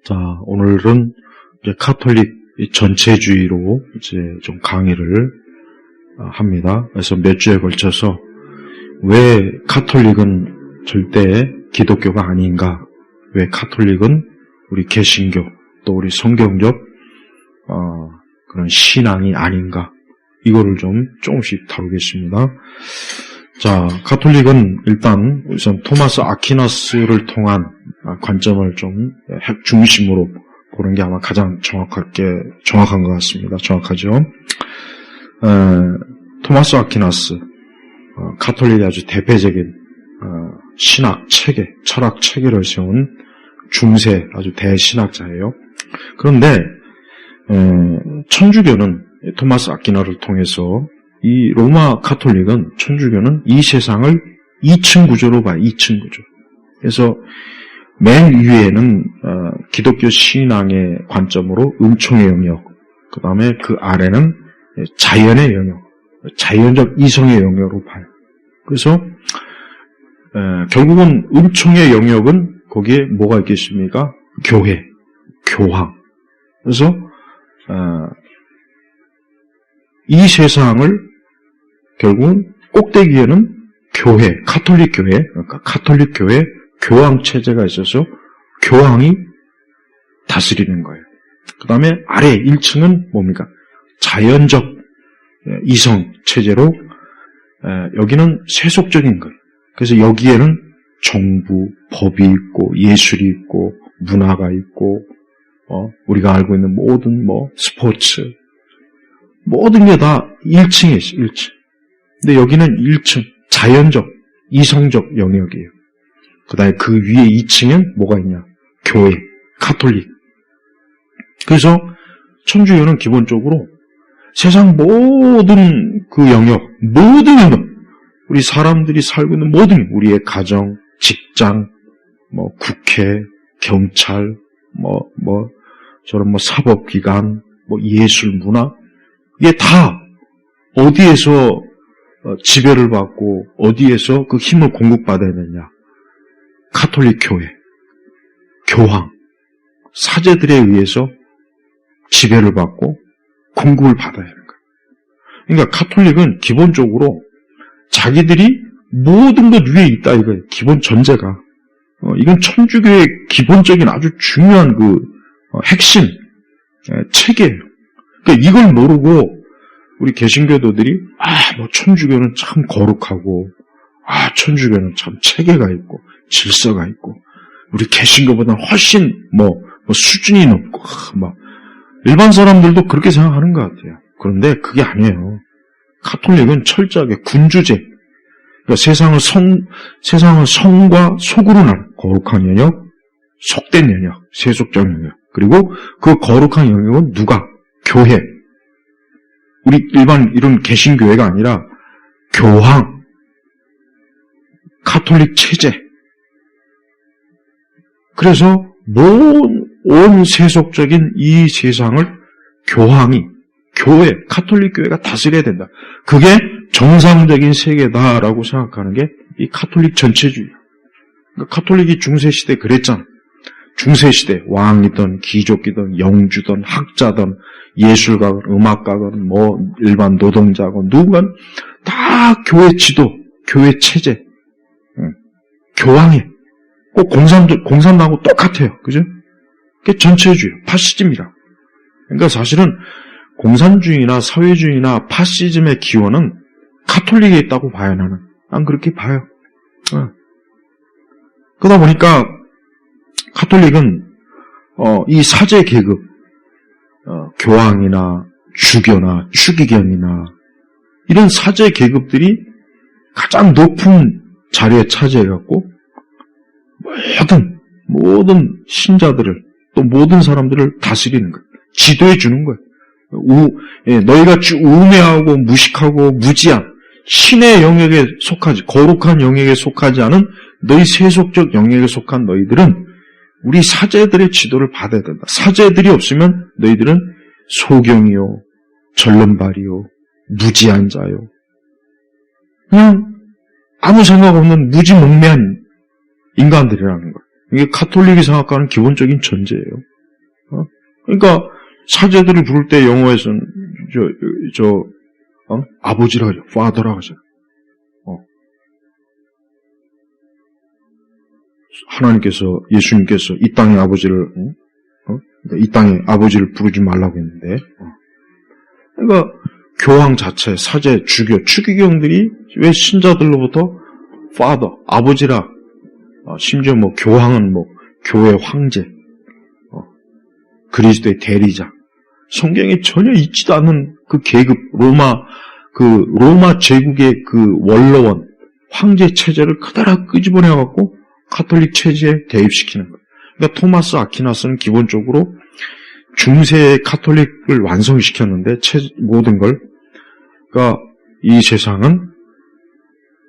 자, 오늘은 이제 카톨릭 전체주의로 이제 좀 강의를 합니다. 그래서 몇 주에 걸쳐서 왜 카톨릭은 절대 기독교가 아닌가? 왜 카톨릭은 우리 개신교 또 우리 성경적 그런 신앙이 아닌가? 이거를 좀 조금씩 다루겠습니다. 자, 카톨릭은 일단 우선 토마스 아퀴나스를 통한 관점을 좀 핵중심으로 보는 게 아마 가장 정확한 것 같습니다. 정확하죠? 토마스 아퀴나스, 카톨릭의 아주 대표적인 신학 체계, 철학 체계를 세운 중세 아주 대신학자예요. 그런데 천주교는 토마스 아퀴나를 통해서 이 로마 카톨릭은 천주교는 이 세상을 2층 구조로 봐요. 2층 구조. 그래서 맨 위에는 기독교 신앙의 관점으로 은총의 영역, 그 다음에 그 아래는 자연의 영역, 자연적 이성의 영역으로 봐요. 그래서 결국은 은총의 영역은 거기에 뭐가 있겠습니까? 교회, 교황. 그래서 이 세상을 결국은 꼭대기에는 교회, 카톨릭 교회, 그러니까 카톨릭 교회 교황 체제가 있어서 교황이 다스리는 거예요. 그 다음에 아래 1층은 뭡니까? 자연적 이성 체제로 여기는 세속적인 거예요. 그래서 여기에는 정부, 법이 있고 예술이 있고 문화가 있고 우리가 알고 있는 모든 스포츠 모든 게 다 1층에 있어요. 1층. 근데 여기는 1층 자연적 이성적 영역이에요. 그 다음에 그 위에 2층엔 뭐가 있냐? 교회, 카톨릭. 그래서 천주교는 기본적으로 세상 모든 그 영역, 모든 영역, 우리 사람들이 살고 있는 모든 우리의 가정, 직장, 국회, 경찰, 저런 사법기관, 예술, 문화, 이게 다 어디에서 지배를 받고 어디에서 그 힘을 공급받아야 되냐? 카톨릭 교회, 교황, 사제들에 의해서 지배를 받고 공급을 받아야 하는 거예요. 그러니까 카톨릭은 기본적으로 자기들이 모든 것 위에 있다 이거예요. 기본 전제가. 이건 천주교의 기본적인 아주 중요한 핵심 체계예요. 그러니까 이걸 모르고 우리 개신교도들이 천주교는 참 거룩하고 천주교는 참 체계가 있고 질서가 있고 우리 개신교보다는 훨씬 수준이 높고 일반 사람들도 그렇게 생각하는 것 같아요. 그런데 그게 아니에요. 카톨릭은 철저하게 군주제, 그러니까 세상을 성과 속으로 나눈 거룩한 영역, 속된 영역, 세속적 영역, 그리고 그 거룩한 영역은 누가? 교회. 우리 일반 이런 개신교회가 아니라 교황, 카톨릭 체제. 그래서 온 세속적인 이 세상을 교황이, 교회, 카톨릭 교회가 다스려야 된다. 그게 정상적인 세계다라고 생각하는 게 이 카톨릭 전체주의. 그러니까 카톨릭이 중세시대 그랬잖아. 중세시대 왕이든 귀족이든 영주든 학자든 예술가든 음악가든 일반 노동자건 누구건 다 교회 지도, 교회 체제, 교황이 꼭 공산당하고 똑같아요. 그죠? 그게 전체주의, 파시즘이라. 그러니까 사실은 공산주의나 사회주의나 파시즘의 기원은 카톨릭에 있다고 봐요, 난 그렇게 봐요. 그러다 보니까 카톨릭은 이 사제 계급, 교황이나 주교나 추기경이나 이런 사제 계급들이 가장 높은 자리에 차지해갖고 모든 신자들을 또 모든 사람들을 다스리는 거예요. 지도해 주는 거예요. 너희가 우매하고 무식하고 무지한 신의 영역에 속하지, 거룩한 영역에 속하지 않은 너희 세속적 영역에 속한 너희들은 우리 사제들의 지도를 받아야 된다. 사제들이 없으면 너희들은 소경이요, 절름발이요, 무지한 자요. 그냥 아무 생각 없는 무지몽매한 인간들이라는 거예요. 이게 카톨릭이 생각하는 기본적인 전제예요. 그러니까 사제들을 부를 때 영어에서는 아버지라고 하죠. father라고 하죠. 하나님께서, 예수님께서 이 땅의 아버지를, 이 땅의 아버지를 부르지 말라고 했는데, 그러니까 교황 자체, 사제, 추기경들이 왜 신자들로부터 father, 아버지라, 심지어 뭐 교황은 뭐 교회 황제, 그리스도의 대리자, 성경에 전혀 있지도 않은 그 계급, 로마 제국의 그 원로원, 황제 체제를 그대로 끄집어내갖고 카톨릭 체제에 대입시키는 거예요. 그러니까 토마스 아퀴나스는 기본적으로 중세 카톨릭을 완성시켰는데, 모든 걸. 그러니까 이 세상은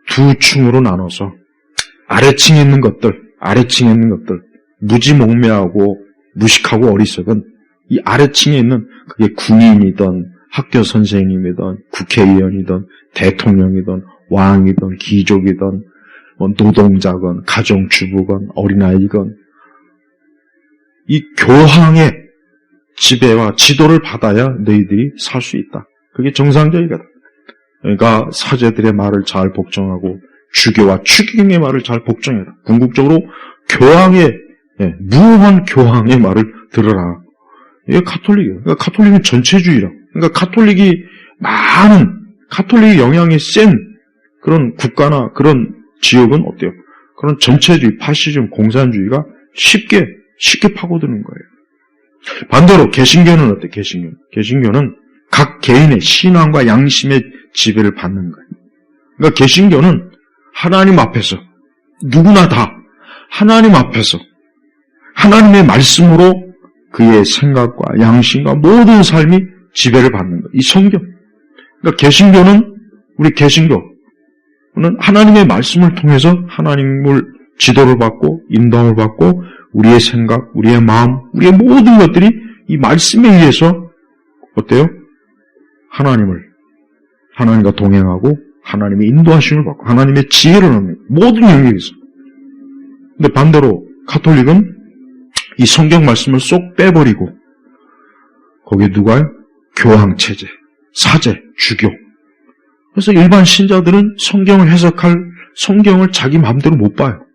두 층으로 나눠서 아래층에 있는 것들, 무지몽매하고 무식하고 어리석은 이 아래층에 있는 그게 군인이든 학교 선생님이든 국회의원이든 대통령이든 왕이든 귀족이든 노동자건 가정주부건 어린아이건 이 교황의 지배와 지도를 받아야 너희들이 살 수 있다. 그게 정상적이거든. 그러니까 사제들의 말을 잘 복종하고 주교와 추기경의 말을 잘 복종해라. 궁극적으로 무한 교황의 말을 들으라. 이게 카톨릭이에요. 그러니까 카톨릭은 전체주의라. 그러니까 카톨릭이 영향이 센 그런 국가나 그런 지역은 어때요? 그런 전체주의, 파시즘, 공산주의가 쉽게 파고드는 거예요. 반대로 개신교는 어때요? 개신교는 각 개인의 신앙과 양심의 지배를 받는 거예요. 그러니까 개신교는 하나님 앞에서 누구나 다 하나님 앞에서 하나님의 말씀으로 그의 생각과 양심과 모든 삶이 지배를 받는 거예요. 이 성경. 그러니까 우리 개신교는 하나님의 말씀을 통해서 하나님을 지도를 받고 인도를 받고 우리의 생각, 우리의 마음, 우리의 모든 것들이 이 말씀에 의해서 어때요? 하나님과 동행하고 하나님의 인도하심을 받고 하나님의 지혜를 얻는 모든 영역에서. 근데 반대로 카톨릭은 이 성경 말씀을 쏙 빼버리고 거기에 누가요? 교황 체제, 사제, 주교. 그래서 일반 신자들은 성경을 자기 마음대로 못 봐요.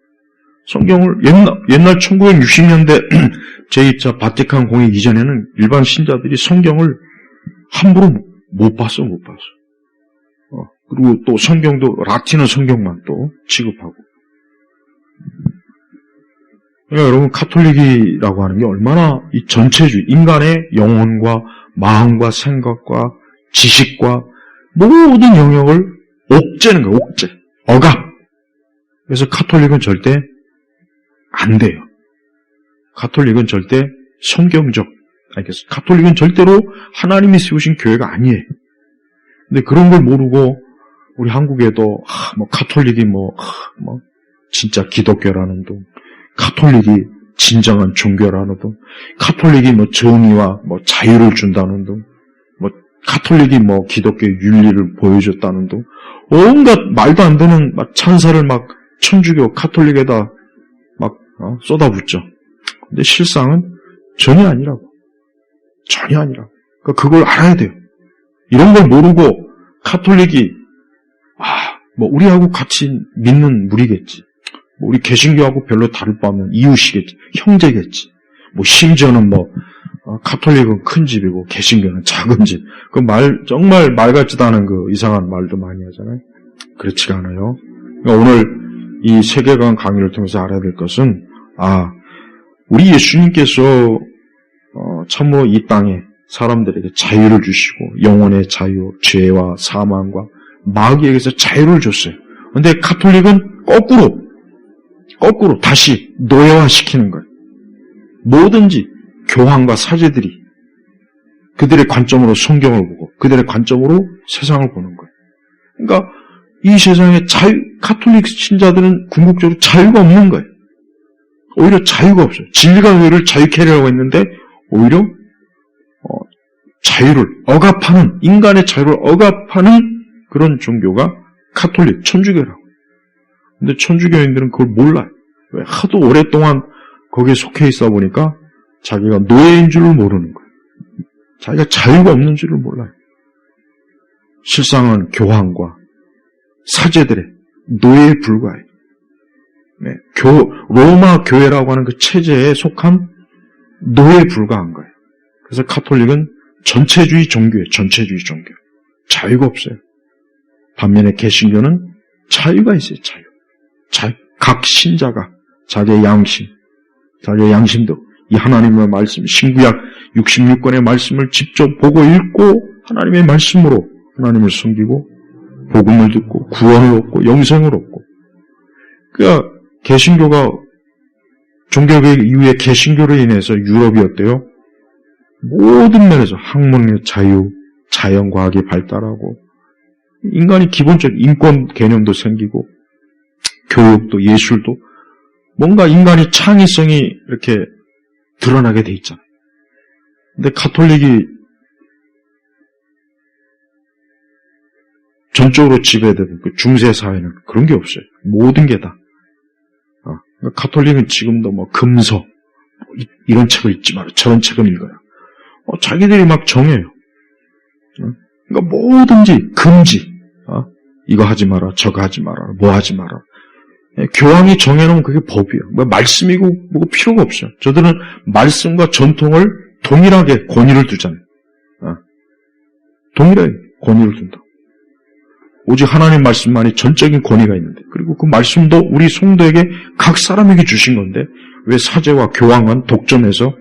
성경을 옛날 1960년대 제2차 바티칸 공의 이전에는 일반 신자들이 성경을 함부로 못 봤어. 그리고 또 성경도 라틴어 성경만 또 취급하고. 그러니까 여러분 카톨릭이라고 하는 게 얼마나 이 전체주의, 인간의 영혼과 마음과 생각과 지식과 모든 영역을 옥죄는 거예요. 억압. 그래서 카톨릭은 절대 안 돼요. 카톨릭은 절대 성경적. 알겠어요? 카톨릭은 절대로 하나님이 세우신 교회가 아니에요. 근데 그런 걸 모르고 우리 한국에도 카톨릭이 진짜 기독교라는 둥, 카톨릭이 진정한 종교라는 둥, 카톨릭이 정의와 자유를 준다는 둥, 카톨릭이 기독교의 윤리를 보여줬다는 둥, 온갖 말도 안 되는 찬사를 천주교 카톨릭에다 쏟아붓죠. 근데 실상은 전혀 아니라고. 그러니까 그걸 알아야 돼요. 이런 걸 모르고 카톨릭이 우리하고 같이 믿는 무리겠지. 우리 개신교하고 별로 다를 바 없는 이웃이겠지. 형제겠지. 심지어는 카톨릭은 큰 집이고 개신교는 작은 집. 정말 말 같지도 않은 이상한 말도 많이 하잖아요. 그렇지가 않아요. 그러니까 오늘 이 세계관 강의를 통해서 알아야 될 것은 우리 예수님께서 참으로 이 땅에 사람들에게 자유를 주시고 영혼의 자유, 죄와 사망과 마귀에게서 자유를 줬어요. 그런데 카톨릭은 거꾸로 다시 노예화시키는 거예요. 뭐든지 교황과 사제들이 그들의 관점으로 성경을 보고 그들의 관점으로 세상을 보는 거예요. 그러니까 이 세상에 카톨릭 신자들은 궁극적으로 자유가 없는 거예요. 오히려 자유가 없어요. 진리가 너희를 자유케 하려고 했는데 오히려 인간의 자유를 억압하는 그런 종교가 카톨릭, 천주교라고. 근데 천주교인들은 그걸 몰라요. 왜? 하도 오랫동안 거기에 속해 있어 보니까 자기가 노예인 줄을 모르는 거예요. 자기가 자유가 없는 줄을 몰라요. 실상은 교황과 사제들의 노예에 불과해요. 네, 로마 교회라고 하는 그 체제에 속한 노예에 불과한 거예요. 그래서 가톨릭은 전체주의 종교예요. 전체주의 종교. 자유가 없어요. 반면에 개신교는 자유가 있어요. 자유. 각 신자가 자기의 양심도 이 하나님의 말씀, 신구약 66권의 말씀을 직접 보고 읽고 하나님의 말씀으로 하나님을 섬기고 복음을 듣고 구원을 얻고 영생을 얻고. 그러니까 개신교가 종교개혁 이후에 개신교로 인해서 유럽이 어때요? 모든 면에서 학문의 자유, 자연과학이 발달하고 인간이 기본적인 인권 개념도 생기고 교육도 예술도 뭔가 인간의 창의성이 이렇게 드러나게 돼 있잖아요. 근데 가톨릭이 전적으로 지배되는 그 중세 사회는 그런 게 없어요. 모든 게 다. 가톨릭은 지금도 뭐 금서 이런 책을 읽지 마라, 저런 책을 읽어라. 자기들이 막 정해요. 그러니까 뭐든지 금지. 이거 하지 마라, 저거 하지 마라, 뭐 하지 마라. 교황이 정해놓으면 그게 법이에요. 뭐 말씀이고 뭐고 필요가 없어요. 저들은 말씀과 전통을 동일하게 권위를 두잖아요. 동일하게 권위를 둔다. 오직 하나님 말씀만이 전적인 권위가 있는데, 그리고 그 말씀도 우리 성도에게 각 사람에게 주신 건데 왜 사제와 교황은 독점해서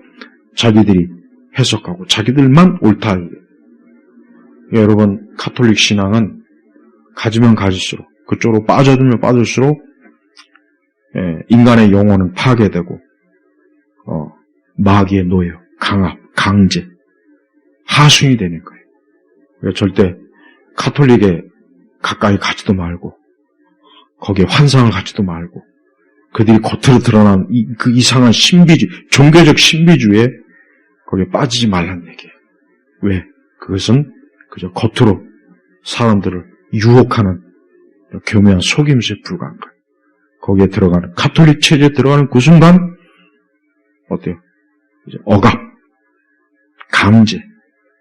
자기들이 해석하고 자기들만 옳다. 여러분, 가톨릭 신앙은 가지면 가질수록, 그쪽으로 빠져들면 빠질수록 인간의 영혼은 파괴되고 마귀의 노예, 강압, 강제, 하순이 되는 거예요. 그러니까 절대 가톨릭에 가까이 가지도 말고 거기에 환상을 갖지도 말고 그들이 겉으로 드러난 그 이상한 신비주의, 종교적 신비주의에 거기에 빠지지 말라는 얘기예요. 왜? 그것은 그저 겉으로 사람들을 유혹하는 교묘한 속임수에 불과한 거예요. 거기에 들어가는, 가톨릭 체제에 들어가는 그 순간 어때요? 이제 억압, 강제,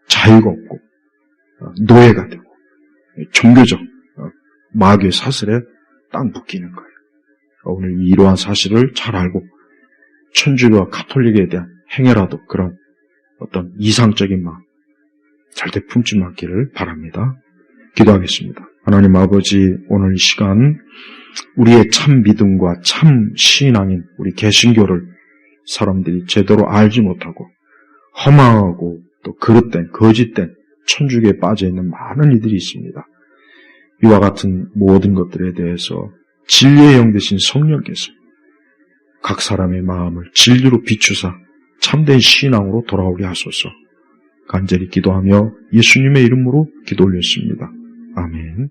자유가 없고 노예가 되고 종교적 마귀의 사슬에 딱 묶이는 거예요. 오늘 이러한 사실을 잘 알고 천주교와 가톨릭에 대한 행여라도 그런 어떤 이상적인 마음 절대 품지 않기를 바랍니다. 기도하겠습니다. 하나님 아버지, 오늘 이 시간 우리의 참 믿음과 참 신앙인 우리 개신교를 사람들이 제대로 알지 못하고 허망하고 또 그릇된, 거짓된 천주교에 빠져있는 많은 이들이 있습니다. 이와 같은 모든 것들에 대해서 진리의 영 되신 성령께서 각 사람의 마음을 진리로 비추사 참된 신앙으로 돌아오게 하소서. 간절히 기도하며 예수님의 이름으로 기도 올렸습니다. 아멘.